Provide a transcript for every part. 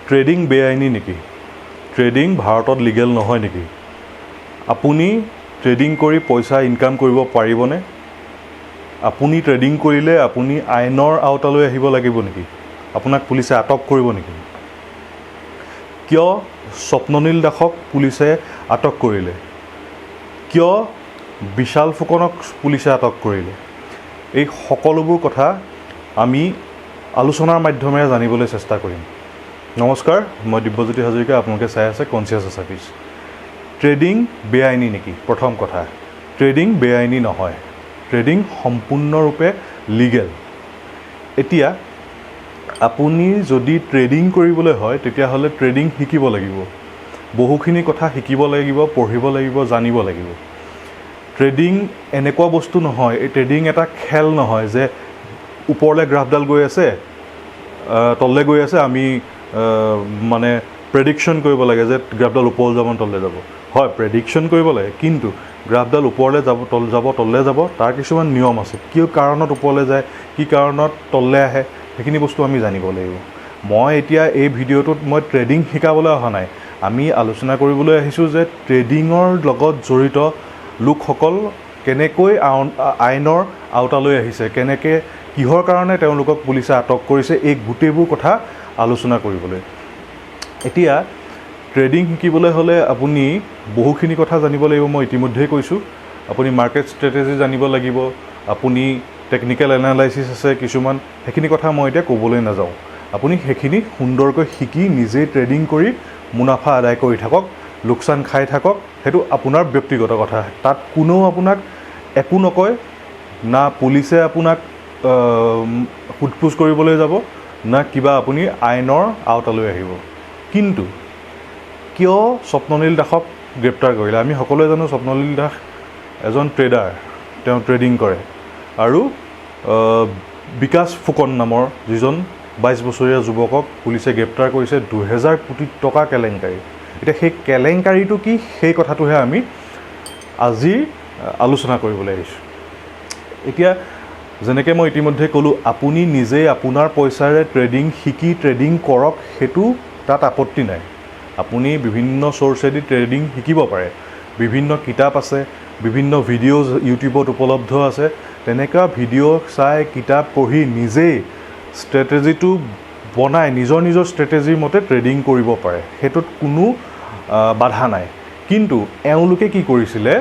Trading বেআইনী নেকি? Trading ভাৰতত লিগেল নহয় নেকি? আপুনি ট্ৰেডিং কৰি পইচা ইনকাম কৰিব পাৰিবনে? আপুনি ট্ৰেডিং কৰিলে আপুনি আইনৰ আওতালৈ আহিব লাগিব নেকি? আপোনাক পুলিচে আটক কৰিব নেকি? কিয় স্বপ্ননীল দাসক পুলিচে আটক কৰিলে? কিয় বিশাল ফুকনক পুলিচে আটক কৰিলে? এই সকলোবোৰ কথা আমি আলোচনাৰ মাধ্যমেৰে জানিবলৈ চেষ্টা কৰিম। নমস্কাৰ, মই দিব্যজ্যোতি হাজৰিকা, আপোনালোকে চাই আছে কনচিয়াছ এছাপিছ। ট্ৰেডিং বেআইনী নেকি? প্ৰথম কথা, ট্ৰেডিং বেআইনী নহয়, ট্ৰেডিং সম্পূৰ্ণৰূপে লিগেল। এতিয়া আপুনি যদি ট্ৰেডিং কৰিবলৈ হয় তেতিয়াহ'লে ট্ৰেডিং শিকিব লাগিব, বহুখিনি কথা শিকিব লাগিব, পঢ়িব লাগিব, জানিব লাগিব। ট্ৰেডিং এনেকুৱা বস্তু নহয়, এই ট্ৰেডিং এটা খেল নহয় যে ওপৰলৈ গ্ৰাফডাল গৈ আছে, তললৈ গৈ আছে, আমি মানে প্ৰেডিকশ্যন কৰিব লাগে যে গ্ৰাফডাল ওপৰলৈ যাব তললৈ যাব। হয়, প্ৰেডিকশ্যন কৰিব লাগে, কিন্তু গ্ৰাফডাল ওপৰলৈ যাব তললৈ যাব, তাৰ কিছুমান নিয়ম আছে। কি কাৰণত ওপৰলৈ যায়, কি কাৰণত তললৈ আহে, সেইখিনি বস্তু আমি জানিব লাগিব। মই এতিয়া এই ভিডিঅ'টোত মই ট্ৰেডিং শিকাবলৈ অহা নাই, আমি আলোচনা কৰিবলৈ আহিছোঁ যে ট্ৰেডিঙৰ লগত জড়িত লোকসকল কেনেকৈ আইনৰ আওতালৈ আহিছে, কেনেকৈ কিহৰ কাৰণে তেওঁলোকক পুলিচে আটক কৰিছে, এই গোটেইবোৰ কথা আলোচনা কৰিবলৈ। এতিয়া ট্ৰেডিং শিকিবলৈ হ'লে আপুনি বহুখিনি কথা জানিব লাগিব। মই ইতিমধ্যেই কৈছোঁ, আপুনি মাৰ্কেট ষ্ট্ৰেটেজি জানিব লাগিব, আপুনি টেকনিকেল এনালাইচিছ আছে কিছুমান, সেইখিনি কথা মই এতিয়া ক'বলৈ নাযাওঁ। আপুনি সেইখিনি সুন্দৰকৈ শিকি নিজেই ট্ৰেডিং কৰি মুনাফা আদায় কৰি থাকক, লোকচান খাই থাকক, সেইটো আপোনাৰ ব্যক্তিগত কথা। তাত কোনেও আপোনাক একো নকয়, না পুলিচে আপোনাক সোধপোছ কৰিবলৈ যাব, না কিবা আপুনি আইনৰ আওতালৈ আহিব। কিন্তু কিয় স্বপ্ননীল দাসক গ্ৰেপ্তাৰ কৰিলে? আমি সকলোৱে জানো স্বপ্ননীল দাস এজন ট্ৰেডাৰ, তেওঁ ট্ৰেডিং কৰে। আৰু বিকাশ ফুকন নামৰ যিজন 22 বছৰীয়া যুৱকক পুলিচে গ্ৰেপ্তাৰ কৰিছে 2000 কোটি টকা কেলেংকাৰী। এতিয়া সেই কেলেংকাৰীটো কি, সেই কথাটোহে আমি আজি আলোচনা কৰিবলৈ আহিছোঁ। এতিয়া যেনেকৈ মই ইতিমধ্যে ক'লোঁ, আপুনি নিজেই আপোনাৰ পইচাৰে ট্ৰেডিং শিকি ট্ৰেডিং কৰক, সেইটো তাত আপত্তি নাই। আপুনি বিভিন্ন চ'ৰ্চেদি ট্ৰেডিং শিকিব পাৰে, বিভিন্ন কিতাপ আছে, বিভিন্ন ভিডিঅ' ইউটিউবত উপলব্ধ আছে। তেনেকুৱা ভিডিঅ' চাই, কিতাপ পঢ়ি নিজেই ষ্ট্ৰেটেজিটো বনাই নিজৰ ষ্ট্ৰেটেজিৰ মতে ট্ৰেডিং কৰিব পাৰে, সেইটোত কোনো বাধা নাই। কিন্তু এওঁলোকে কি কৰিছিলে,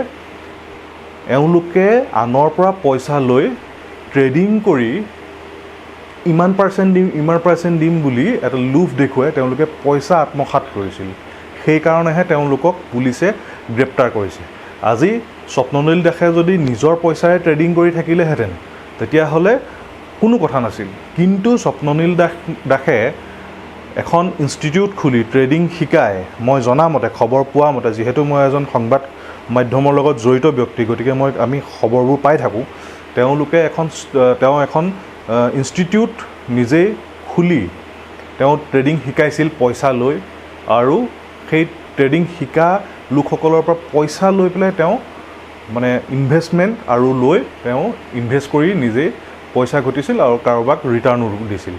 এওঁলোকে আনৰ পৰা পইচা লৈ ট্ৰেডিং কৰি ইমান পাৰ্চেণ্ট দিম বুলি এটা লোভ দেখুৱাই তেওঁলোকে পইচা আত্মসাৎ কৰিছিল। সেইকাৰণেহে তেওঁলোকক পুলিচে গ্ৰেপ্তাৰ কৰিছে। আজি স্বপ্ননীল দাসে যদি নিজৰ পইচাৰে ট্ৰেডিং কৰি থাকিলেহেঁতেন তেতিয়াহ'লে কোনো কথা নাছিল। কিন্তু স্বপ্ননীল দাসে এখন ইনষ্টিটিউট খুলি ট্ৰেডিং শিকায়। মই জনামতে, খবৰ পোৱা মতে, যিহেতু মই এজন সংবাদ মাধ্যমৰ লগত জড়িত ব্যক্তি, গতিকে আমি খবৰবোৰ পাই থাকোঁ। তেওঁ এখন ইনষ্টিটিউট নিজেই খুলি তেওঁ ট্ৰেডিং শিকাইছিল পইচা লৈ, আৰু সেই ট্ৰেডিং শিকা লোকসকলৰ পৰা পইচা লৈ পেলাই তেওঁ মানে ইনভেষ্টমেণ্ট আৰু লৈ তেওঁ ইনভেষ্ট কৰি নিজেই পইচা ঘটিছিল আৰু কাৰোবাক ৰিটাৰ্ণো দিছিল।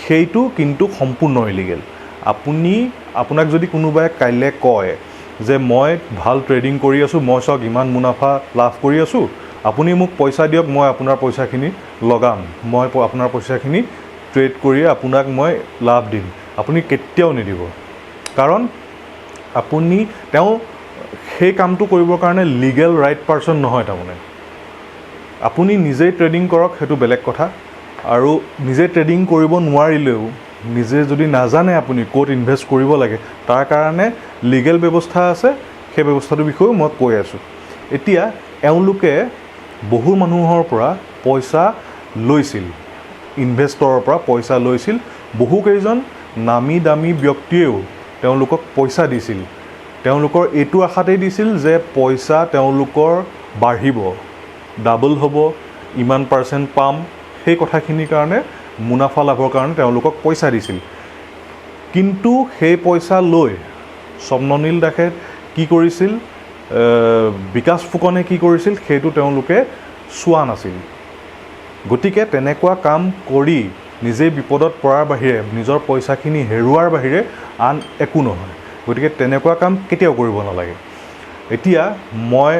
সেইটো কিন্তু সম্পূৰ্ণ ইলিগেল। আপোনাক যদি কোনোবাই কাইলৈ কয় যে মই ভাল ট্ৰেডিং কৰি আছোঁ, মই চাওক ইমান মুনাফা লাভ কৰি আছোঁ, আপুনি মোক পইচা দিয়ক, মই আপোনাৰ পইচাখিনি লগাম, মই আপোনাৰ পইচাখিনি ট্ৰেড কৰি আপোনাক মই লাভ দিম, আপুনি কেতিয়াও নিদিব। কাৰণ তেওঁ সেই কামটো কৰিবৰ কাৰণে লিগেল ৰাইট পাৰ্চন নহয়। তাৰমানে আপুনি নিজেই ট্ৰেডিং কৰক, সেইটো বেলেগ কথা। আৰু নিজে ট্ৰেডিং কৰিব নোৱাৰিলেও, নিজে যদি নাজানে আপুনি ক'ত ইনভেষ্ট কৰিব লাগে, তাৰ কাৰণে লিগেল ব্যৱস্থা আছে, সেই ব্যৱস্থাটোৰ বিষয়েও মই কৈ আছোঁ। এতিয়া এওঁলোকে বহু মানুহৰ পৰা পইচা লৈছিল, ইনভেষ্টৰৰ পৰা পইচা লৈছিল। বহুকেইজন নামী দামী ব্যক্তিয়েও তেওঁলোকক পইচা দিছিল। তেওঁলোকৰ এইটো আশাতেই দিছিল যে পইচা তেওঁলোকৰ বাঢ়িব, ডাবল হ'ব, ইমান পাৰ্চেণ্ট পাম, সেই কথাখিনিৰ কাৰণে, মুনাফা লাভৰ কাৰণে তেওঁলোকক পইচা দিছিল। কিন্তু সেই পইচা লৈ স্বপ্ননীল দাসে কি কৰিছিল, বিকাশ ফুকনে কি কৰিছিল, সেইটো তেওঁলোকে চোৱা নাছিল। গতিকে তেনেকুৱা কাম কৰি নিজেই বিপদত পৰাৰ বাহিৰে নিজৰ পইচাখিনি হেৰুৱাৰ বাহিৰে আন একো নহয়। গতিকে তেনেকুৱা কাম কেতিয়াও কৰিব নালাগে। এতিয়া মই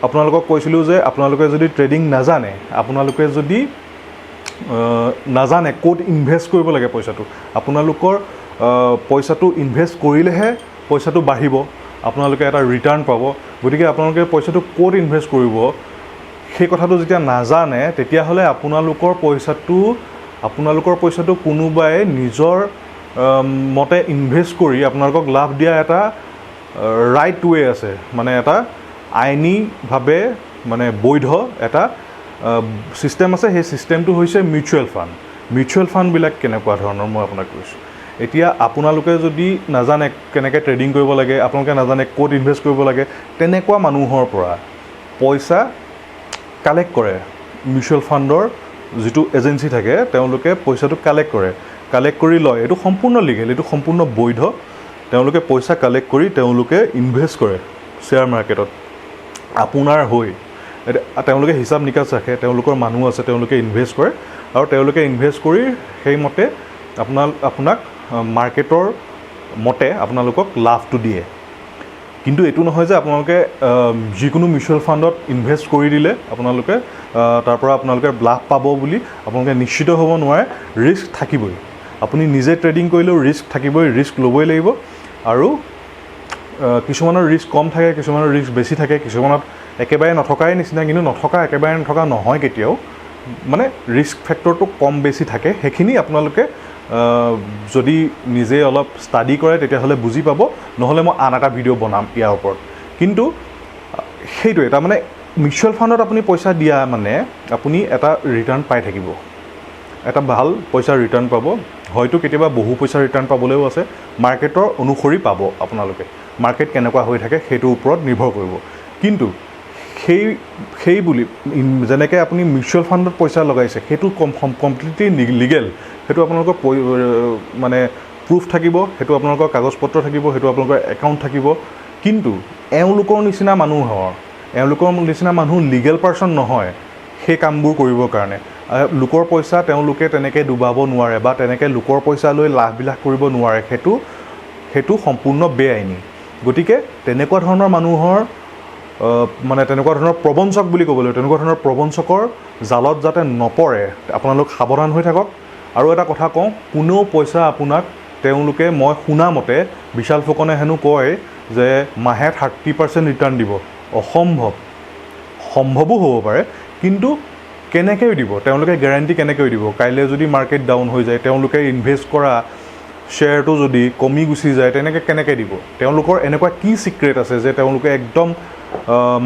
আপোনালোকক কৈছিলোঁ যে আপোনালোকে যদি ট্ৰেডিং নাজানে, আপোনালোকে যদি নাজানে ক'ত ইনভেষ্ট কৰিব লাগে পইচাটো, আপোনালোকৰ পইচাটো ইনভেষ্ট কৰিলেহে পইচাটো বাঢ়িব, আপোনালোকে এটা ৰিটাৰ্ণ পাব। গতিকে আপোনালোকে পইচাটো ক'ত ইনভেষ্ট কৰিব সেই কথাটো যেতিয়া নাজানে, তেতিয়াহ'লে আপোনালোকৰ পইচাটো কোনোবাই নিজৰ মতে ইনভেষ্ট কৰি আপোনালোকক লাভ দিয়া এটা ৰাইট ৱে আছে, মানে এটা আইনীভাৱে মানে বৈধ এটা ছিষ্টেম আছে। সেই ছিষ্টেমটো হৈছে মিউচুৱেল ফাণ্ড। মিউচুৱেল ফাণ্ডবিলাক কেনেকুৱা ধৰণৰ মই আপোনাক কৈছোঁ। এতিয়া আপোনালোকে যদি নাজানে কেনেকৈ ট্ৰেডিং কৰিব লাগে, আপোনালোকে নাজানে ক'ত ইনভেষ্ট কৰিব লাগে, তেনেকুৱা মানুহৰ পৰা পইচা কালেক্ট কৰে। মিউচুৱেল ফাণ্ডৰ যিটো এজেঞ্চি থাকে তেওঁলোকে পইচাটো কালেক্ট কৰি লয়। এইটো সম্পূৰ্ণ লিগেল, এইটো সম্পূৰ্ণ বৈধ। তেওঁলোকে পইচা কালেক্ট কৰি তেওঁলোকে ইনভেষ্ট কৰে শ্বেয়াৰ মাৰ্কেটত আপোনাৰ হৈ। তেওঁলোকে হিচাপ নিকাচ ৰাখে, তেওঁলোকৰ মানুহ আছে, তেওঁলোকে ইনভেষ্ট কৰে আৰু তেওঁলোকে ইনভেষ্ট কৰি সেইমতে আপোনাক মাৰ্কেটৰ মতে আপোনালোকক লাভটো দিয়ে। কিন্তু এইটো নহয় যে আপোনালোকে যিকোনো মিউচুৱেল ফাণ্ডত ইনভেষ্ট কৰি দিলে আপোনালোকে তাৰ পৰা আপোনালোকে লাভ পাব বুলি আপোনালোকে নিশ্চিত হ'ব নোৱাৰে। ৰিস্ক থাকিবই। আপুনি নিজে ট্ৰেডিং কৰিলেও ৰিস্ক থাকিবই, ৰিস্ক ল'বই লাগিব। আৰু কিছুমানৰ ৰিস্ক কম থাকে, কিছুমানৰ ৰিস্ক বেছি থাকে, কিছুমানত একেবাৰে নথকাই নিচিনা, কিন্তু একেবাৰে নথকা নহয় কেতিয়াও। মানে ৰিস্ক ফেক্টৰটো কম বেছি থাকে। সেইখিনি আপোনালোকে যদি নিজে অলপ ষ্টাডি কৰে তেতিয়াহ'লে বুজি পাব, নহ'লে মই আন এটা ভিডিঅ' বনাম ইয়াৰ ওপৰত। কিন্তু সেইটোৱে, তাৰমানে মিউচুৱেল ফাণ্ডত আপুনি পইচা দিয়া মানে আপুনি এটা ৰিটাৰ্ণ পাই থাকিব, এটা ভাল পইচা ৰিটাৰ্ণ পাব। হয়তো কেতিয়াবা বহু পইচা ৰিটাৰ্ণ পাবলৈও আছে। মাৰ্কেটৰ অনুসৰি পাব আপোনালোকে। মাৰ্কেট কেনেকুৱা হৈ থাকে সেইটোৰ ওপৰত নিৰ্ভৰ কৰিব। কিন্তু সেই বুলি যেনেকৈ আপুনি মিউচুৱেল ফাণ্ডত পইচা লগাইছে সেইটো কমপ্লিটলি লিগেল। সেইটো আপোনালোকৰ মানে প্ৰুফ থাকিব, সেইটো আপোনালোকৰ কাগজ পত্ৰ থাকিব, সেইটো আপোনালোকৰ একাউণ্ট থাকিব। কিন্তু এওঁলোকৰ নিচিনা মানুহ লিগেল পাৰ্চন নহয় সেই কামবোৰ কৰিবৰ কাৰণে। লোকৰ পইচা তেওঁলোকে তেনেকৈ ডুবাব নোৱাৰে বা তেনেকৈ লোকৰ পইচা লৈ লাভবিলাক কৰিব নোৱাৰে। সেইটো সম্পূৰ্ণ বেআইনী। গতিকে তেনেকুৱা ধৰণৰ মানুহৰ মানে তেনেকুৱা ধৰণৰ প্ৰবঞ্চক বুলি ক'ব লাগিব, তেনেকুৱা ধৰণৰ প্ৰবঞ্চকৰ জালত যাতে নপৰে আপোনালোক সাৱধান হৈ থাকক। আৰু এটা কথা কওঁ, কোনেও পইচা আপোনাক তেওঁলোকে, মই শুনা মতে বিশাল ফুকনে হেনো কয় যে মাহে 30% ৰিটাৰ্ণ দিব। অসম্ভৱ। সম্ভৱো হ'ব পাৰে, কিন্তু কেনেকৈ দিব তেওঁলোকে? গেৰাণ্টি কেনেকৈ দিব? কাইলৈ যদি মাৰ্কেট ডাউন হৈ যায়, তেওঁলোকে ইনভেষ্ট কৰা শ্বেয়াৰটো যদি কমি গুচি যায়, তেনেকৈ কেনেকৈ দিব? তেওঁলোকৰ এনেকুৱা কি ছিক্ৰেট আছে যে তেওঁলোকে একদম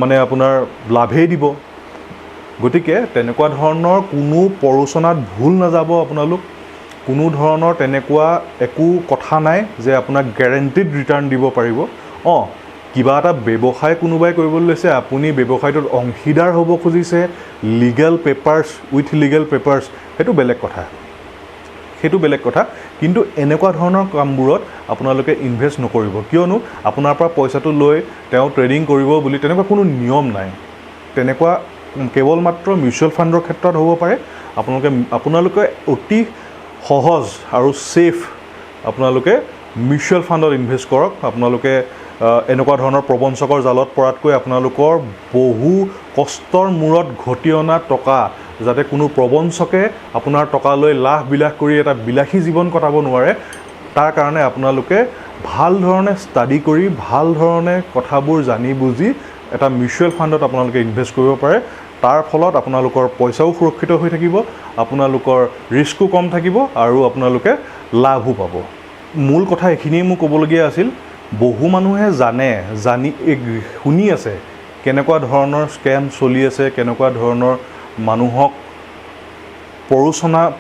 মানে আপোনাৰ লাভেই দিব? গতিকে তেনেকুৱা ধৰণৰ কোনো প্ৰৰোচনাত ভুল নাযাব আপোনালোক। কোনো ধৰণৰ তেনেকুৱা একো কথা নাই যে আপোনাক গেৰেণ্টিড ৰিটাৰ্ণ দিব পাৰিব। কিবা এটা ব্যৱসায় কোনোবাই কৰিবলৈ লৈছে, আপুনি ব্যৱসায়টোত অংশীদাৰ হ'ব খুজিছে, উইথ লিগেল পেপাৰ্ছ, সেইটো বেলেগ কথা। কিন্তু এনেকুৱা ধৰণৰ কামবোৰত আপোনালোকে ইনভেষ্ট নকৰিব। কিয়নো আপোনাৰ পৰা পইচাটো লৈ তেওঁ ট্ৰেডিং কৰিব বুলি তেনেকুৱা কোনো নিয়ম নাই। তেনেকুৱা কেৱল মাত্ৰ মিউচুৱেল ফাণ্ডৰ ক্ষেত্ৰত হ'ব পাৰে। আপোনালোকে অতি সহজ আৰু ছেফ আপোনালোকে মিউচুৱেল ফাণ্ডত ইনভেষ্ট কৰক। আপোনালোকে এনেকুৱা ধৰণৰ প্ৰবঞ্চকৰ জালত পৰাতকৈ আপোনালোকৰ বহু কষ্টৰ মূৰত ঘটি অনা টকা যাতে কোনো প্ৰবঞ্চকে আপোনাৰ টকা লৈ লাভ কৰি এটা বিলাসী জীৱন কটাব নোৱাৰে, তাৰ কাৰণে আপোনালোকে ভাল ধৰণে ষ্টাডি কৰি, ভাল ধৰণে কথাবোৰ জানি বুজি এটা মিউচুৱেল ফাণ্ডত আপোনালোকে ইনভেষ্ট কৰিব পাৰে। তাৰ ফলত আপোনালোকৰ পইচাও সুৰক্ষিত হৈ থাকিব, আপোনালোকৰ ৰিস্কো কম থাকিব আৰু আপোনালোকে লাভো পাব। মূল কথা এইখিনিয়ে মোৰ ক'বলগীয়া আছিল। বহু মানুহে শুনি আছে কেনেকুৱা ধৰণৰ স্কেম চলি আছে, কেনেকুৱা ধৰণৰ মানুহক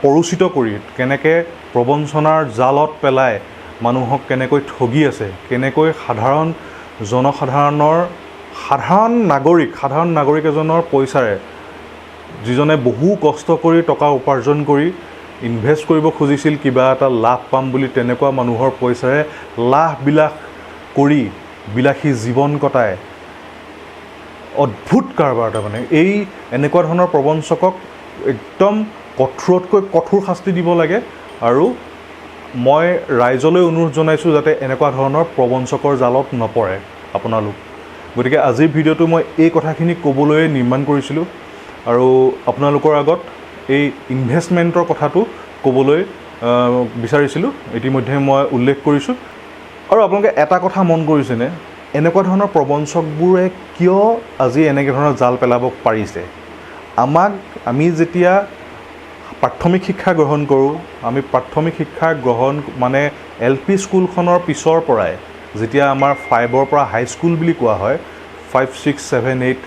প্ৰৰোচিত কৰি, কেনেকৈ প্ৰবঞ্চনাৰ জালত পেলাই মানুহক কেনেকৈ ঠগি আছে, কেনেকৈ সাধাৰণ নাগৰিক এজনৰ পইচাৰে, যিজনে বহু কষ্ট কৰি টকা উপাৰ্জন কৰি ইনভেষ্ট কৰিব খুজিছিল কিবা এটা লাভ পাম বুলি, তেনেকুৱা মানুহৰ পইচাৰে লাভ কৰি বিলাসী জীৱন কটায়। অদ্ভুত কাৰবাৰ। তাৰমানে এনেকুৱা ধৰণৰ প্ৰবঞ্চকক একদম কঠোৰতকৈ কঠোৰ শাস্তি দিব লাগে আৰু মই ৰাইজলৈ অনুৰোধ জনাইছোঁ যাতে এনেকুৱা ধৰণৰ প্ৰবঞ্চকৰ জালত নপৰে আপোনালোক। গতিকে আজিৰ ভিডিঅ'টো মই এই কথাখিনি ক'বলৈ নিৰ্মাণ কৰিছিলোঁ আৰু আপোনালোকৰ আগত এই ইনভেষ্টমেণ্টৰ কথাটো ক'বলৈ বিচাৰিছিলোঁ। ইতিমধ্যে মই উল্লেখ কৰিছোঁ। আৰু আপোনালোকে এটা কথা মন কৰিছেনে, এনেকুৱা ধৰণৰ প্ৰবঞ্চকবোৰে কিয় আজি এনেকৈ ধৰণৰ জাল পেলাব পাৰিছে? আমি যেতিয়া প্ৰাথমিক শিক্ষা গ্ৰহণ কৰোঁ, আমি প্ৰাথমিক শিক্ষা গ্ৰহণ মানে LP স্কুলখনৰ পিছৰ পৰাই যেতিয়া আমাৰ 5ৰ পৰা হাইস্কুল বুলি কোৱা হয়, 5, 6, 7, 8,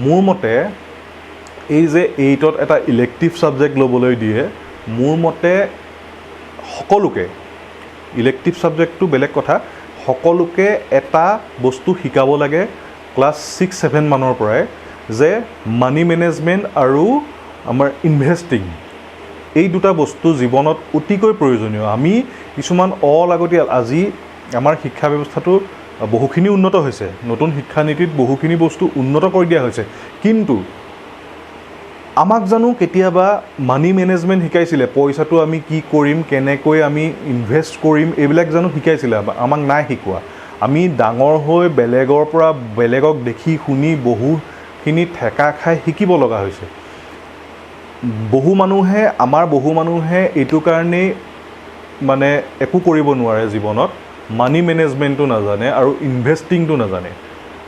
মোৰ মতে এই যে 8ত এটা ইলেক্টিভ ছাবজেক্ট ল'বলৈ দিয়ে, মোৰ মতে সকলোকে, ইলেক্টিভ ছাবজেক্টটো বেলেগ কথা, সকলোকে এটা বস্তু শিকাব লাগে ক্লাছ 6, 7 মানৰ পৰাই, যে মানি মেনেজমেণ্ট আৰু আমাৰ ইনভেষ্টিং, এই দুটা বস্তু জীৱনত অতিকৈ প্ৰয়োজনীয়। আমি কিছুমান অলাগতিয়াল, আজি আমাৰ শিক্ষা ব্যৱস্থাটো বহুখিনি উন্নত হৈছে, নতুন শিক্ষানীতিত বহুখিনি বস্তু উন্নত কৰি দিয়া হৈছে, কিন্তু আমাক জানো কেতিয়াবা মানি মেনেজমেণ্ট শিকাইছিলে? পইচাটো আমি কি কৰিম, কেনেকৈ আমি ইনভেষ্ট কৰিম, এইবিলাক জানো শিকাইছিলে? আমাক নাই শিকোৱা। আমি ডাঙৰ হৈ বেলেগৰ পৰা, বেলেগক দেখি শুনি বহুখিনি ঠেকা খাই শিকিব লগা হৈছে। বহু মানুহে এইটো কাৰণেই মানে একো কৰিব নোৱাৰে জীৱনত, মানি মেনেজমেণ্টটো নাজানে আৰু ইনভেষ্টিংটো নাজানে।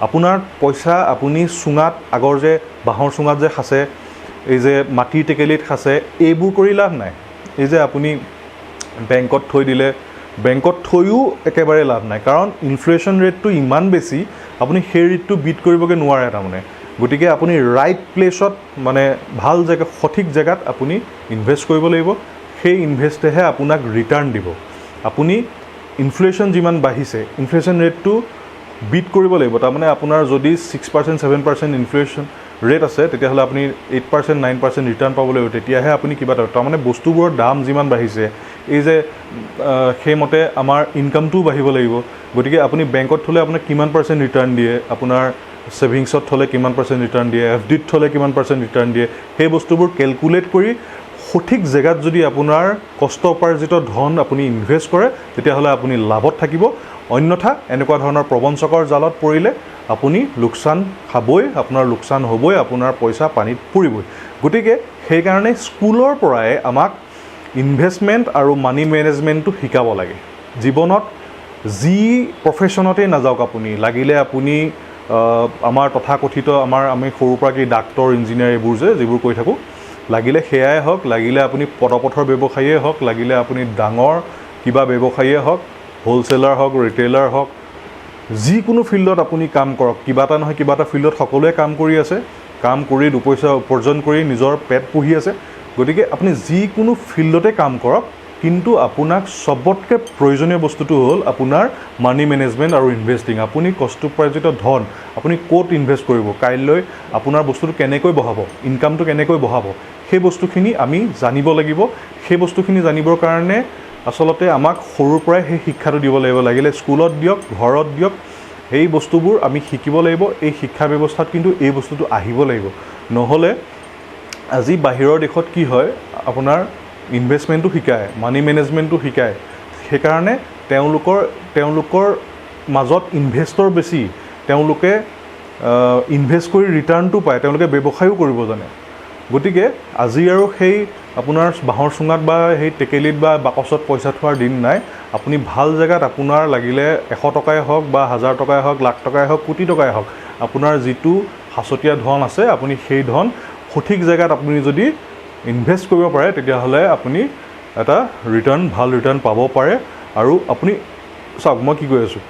আপোনাৰ পইচা আপুনি চুঙাত, আগৰ যে বাঁহৰ চুঙাত যে সাঁচে, এই যে মাটিৰ টেকেলিত সাঁচে, এইবোৰ কৰি লাভ নাই। এই যে আপুনি বেংকত থৈ দিলে, বেংকত থৈও একেবাৰে লাভ নাই, কাৰণ ইনফ্লেশ্যন ৰেটটো ইমান বেছি, আপুনি সেই ৰেটটো বিট কৰিবগৈ নোৱাৰে তাৰমানে। গতিকে আপুনি ৰাইট প্লেচত, মানে ভাল জেগা, সঠিক জেগাত আপুনি ইনভেষ্ট কৰিব লাগিব। সেই ইনভেষ্টেহে আপোনাক ৰিটাৰ্ণ দিব। আপুনি ইনফ্লেশ্যন যিমান বাঢ়িছে, ইনফ্লেশ্যন ৰেটটো বিট কৰিব লাগিব। তাৰমানে আপোনাৰ যদি 6%, 7% ইনফ্লেশ্যন ৰেট আছে, তেতিয়াহ'লে আপুনি 8%, 9% ৰিটাৰ্ণ পাব লাগিব, তেতিয়াহে আপুনি কিবা এটা। তাৰমানে বস্তুবোৰৰ দাম যিমান বাঢ়িছে, এই যে সেইমতে আমাৰ ইনকামটোও বাঢ়িব লাগিব। গতিকে আপুনি বেংকত থ'লে আপোনাক কিমান পাৰ্চেণ্ট ৰিটাৰ্ণ দিয়ে, আপোনাৰ ছেভিংছত থ'লে কিমান পাৰ্চেণ্ট ৰিটাৰ্ণ দিয়ে, FDত থ'লে কিমান পাৰ্চেণ্ট ৰিটাৰ্ণ দিয়ে, সেই বস্তুবোৰ কেলকুলেট কৰি সঠিক জেগাত যদি আপোনাৰ কষ্ট উপাৰ্জিত ধন আপুনি ইনভেষ্ট কৰে, তেতিয়াহ'লে আপুনি লাভত থাকিব। অন্যথা এনেকুৱা ধৰণৰ প্ৰবঞ্চকৰ জালত পৰিলে আপুনি লোকচান খাবই, আপোনাৰ লোকচান হ'বই, আপোনাৰ পইচা পানীত পৰিবই। গতিকে সেইকাৰণে স্কুলৰ পৰাই আমাক ইনভেষ্টমেণ্ট আৰু মানি মেনেজমেণ্টটো শিকাব লাগে। জীৱনত যি প্ৰফেশ্যনতেই নাযাওক আপুনি, লাগিলে আপুনি আমাৰ তথাকথিত আমি সৰুৰ পৰা কি ডাক্তৰ, ইঞ্জিনিয়াৰ, এইবোৰ যিবোৰ কৈ থাকোঁ, লাগিলে সেয়াই হওক, লাগিলে আপুনি পদপথৰ ব্যৱসায়ীয়ে হওক, লাগিলে আপুনি ডাঙৰ কিবা ব্যৱসায়ীয়ে হওক, হ'লচেলাৰ হওক, ৰিটেইলাৰ হওক, যিকোনো ফিল্ডত আপুনি কাম কৰক, কিবা এটা নহয় কিবা এটা ফিল্ডত সকলোৱে কাম কৰি আছে, কাম কৰি দুপইচা উপাৰ্জন কৰি নিজৰ পেট পুহি আছে। গতিকে আপুনি যিকোনো ফিল্ডতে কাম কৰক, কিন্তু আপোনাক চবতকৈ প্ৰয়োজনীয় বস্তুটো হ'ল আপোনাৰ মানি মেনেজমেণ্ট আৰু ইনভেষ্টিং। আপুনি কষ্টোপাৰ্জিত ধন আপুনি ক'ত ইনভেষ্ট কৰিব, কাইলৈ আপোনাৰ বস্তুটো কেনেকৈ বঢ়াব, ইনকামটো কেনেকৈ বঢ়াব, সেই বস্তুখিনি আমি জানিব লাগিব। সেই বস্তুখিনি জানিবৰ কাৰণে আচলতে আমাক সৰুৰ পৰাই সেই শিক্ষাটো দিব লাগিব। লাগিলে স্কুলত দিয়ক, ঘৰত দিয়ক, সেই বস্তুবোৰ আমি শিকিব লাগিব। এই শিক্ষা ব্যৱস্থাত কিন্তু এই বস্তুটো আহিব লাগিব। নহ'লে আজি বাহিৰৰ দেশত কি হয়, আপোনাৰ ইনভেষ্টমেণ্টটো শিকায়, মানি মেনেজমেণ্টটো শিকায়, সেইকাৰণে তেওঁলোকৰ মাজত ইনভেষ্টৰ বেছি, তেওঁলোকে ইনভেষ্ট কৰি ৰিটাৰ্ণটো পায়, তেওঁলোকে ব্যৱসায়ো কৰিব জানে। গতিকে আজি আৰু সেই আপোনাৰ বাঁহৰ চুঙাত বা সেই টেকেলিত বা বাকচত পইচা থোৱাৰ দিন নাই। আপুনি ভাল জেগাত, আপোনাৰ লাগিলে 100 টকাই হওক বা 1000 টকাই হওক, লাখ টকাই হওক, কোটি টকাই হওক, আপোনাৰ যিটো সাঁচতীয়া ধন আছে, আপুনি সেই ধন সঠিক জেগাত আপুনি যদি ইনভেষ্ট কৰিব পাৰে, তেতিয়াহ'লে আপুনি এটা ভাল ৰিটাৰ্ণ পাব পাৰে। আৰু আপুনি চাওক, মই কি কৈ আছোঁ,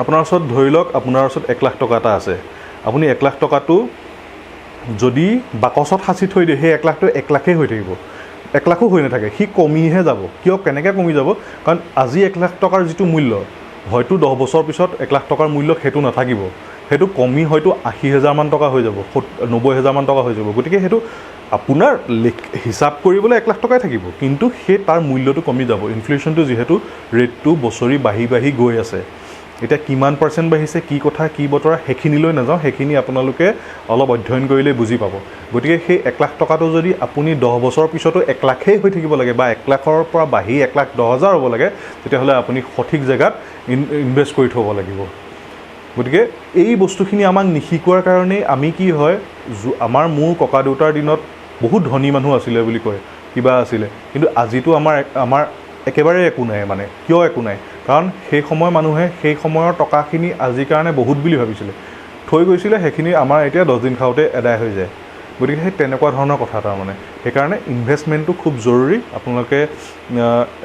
আপোনাৰ ওচৰত ধৰি লওক আপোনাৰ ওচৰত 1 লাখ টকা এটা আছে, আপুনি 1 লাখ টকাটো যদি বাকচত সাঁচি থৈ দিয়ে, সেই 1 লাখটো 1 লাখেই হৈ থাকিব, 1 লাখো হৈ নাথাকে, সি কমিহে যাব। কিয়, কেনেকৈ কমি যাব? কাৰণ আজি 1 লাখ টকাৰ যিটো মূল্য, হয়তো 10 বছৰ পিছত 1 লাখ টকাৰ মূল্য সেইটো নাথাকিব, সেইটো কমি হয়তো 80,000 মান টকা হৈ যাব, 90,000 মান টকা হৈ যাব। গতিকে সেইটো আপোনাৰ হিচাপ কৰিবলৈ 1 লাখ টকাই থাকিব, কিন্তু সেই তাৰ মূল্যটো কমি যাব। ইনফ্লেশ্যনটো যিহেতু ৰেটটো বছৰি বাঢ়ি গৈ আছে, এতিয়া কিমান পাৰ্চেণ্ট বাঢ়িছে, কি কথা কি বতৰা সেইখিনিলৈ নাযাওঁ, সেইখিনি আপোনালোকে অলপ অধ্যয়ন কৰিলে বুজি পাব। গতিকে সেই 1 লাখ টকাটো যদি আপুনি 10 বছৰৰ পিছতো 1 লাখেই হৈ থাকিব লাগে বা 1 লাখৰ পৰা বাঢ়ি 1,10,000 হ'ব লাগে, তেতিয়াহ'লে আপুনি সঠিক জেগাত ইনভেষ্ট কৰি থ'ব লাগিব। গতিকে এই বস্তুখিনি আমাক নিশিকোৱাৰ কাৰণেই আমি কি হয়, মোৰ ককা দেউতাৰ দিনত বহুত ধনী মানুহ আছিলে বুলি কয়, কিবা আছিলে, কিন্তু আজিতো আমাৰ একেবাৰে একো নাই। মানে কিয় একো নাই? কাৰণ সেই সময় মানুহে সেই সময়ৰ টকাখিনি আজিৰ কাৰণে বহুত বুলি ভাবিছিলে, থৈ গৈছিলে, সেইখিনি আমাৰ এতিয়া 10 দিন খাওঁতে এদায় হৈ যায়। গতিকে সেই তেনেকুৱা ধৰণৰ কথা তাৰমানে। সেইকাৰণে ইনভেষ্টমেণ্টটো খুব জৰুৰী। আপোনালোকে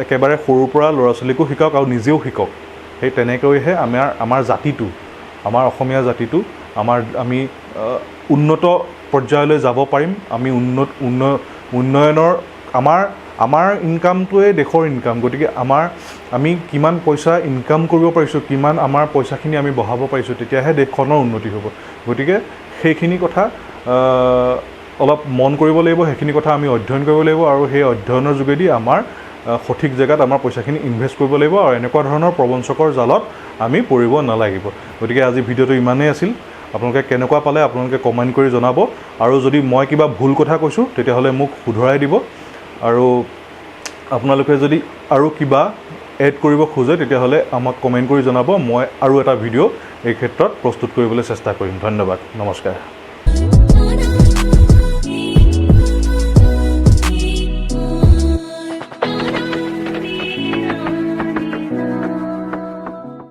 একেবাৰে সৰুৰ পৰা ল'ৰা ছোৱালীকো শিকাওক আৰু নিজেও শিকক। সেই তেনেকৈহে আমাৰ জাতিটো, আমাৰ অসমীয়া জাতিটো আমি উন্নত পৰ্যায়লৈ যাব পাৰিম। আমি উন্নয়নৰ আমাৰ ইনকামটোৱে দেশৰ ইনকাম। গতিকে আমি কিমান পইচা ইনকাম কৰিব পাৰিছোঁ, কিমান আমাৰ পইচাখিনি আমি বঢ়াব পাৰিছোঁ, তেতিয়াহে দেশখনৰ উন্নতি হ'ব। গতিকে সেইখিনি কথা অলপ মন কৰিব লাগিব, সেইখিনি কথা আমি অধ্যয়ন কৰিব লাগিব আৰু সেই অধ্যয়নৰ যোগেদি আমাৰ সঠিক জেগাত আমাৰ পইচাখিনি ইনভেষ্ট কৰিব লাগিব আৰু এনেকুৱা ধৰণৰ প্ৰবঞ্চকৰ জালত আমি পৰিব নালাগিব। গতিকে আজি ভিডিঅ'টো ইমানেই আছিল। আপোনালোকে কেনেকুৱা পালে আপোনালোকে কমেণ্ট কৰি জনাব, আৰু যদি মই কিবা ভুল কথা কৈছোঁ তেতিয়াহ'লে মোক শুধৰাই দিব, আৰু আপোনালোকে যদি আৰু কিবা এড কৰিব খোজে তেতিয়াহ'লে আমাক কমেণ্ট কৰি জনাব। মই আৰু এটা ভিডিঅ' এই ক্ষেত্ৰত প্ৰস্তুত কৰিবলৈ চেষ্টা কৰিম। ধন্যবাদ, নমস্কাৰ।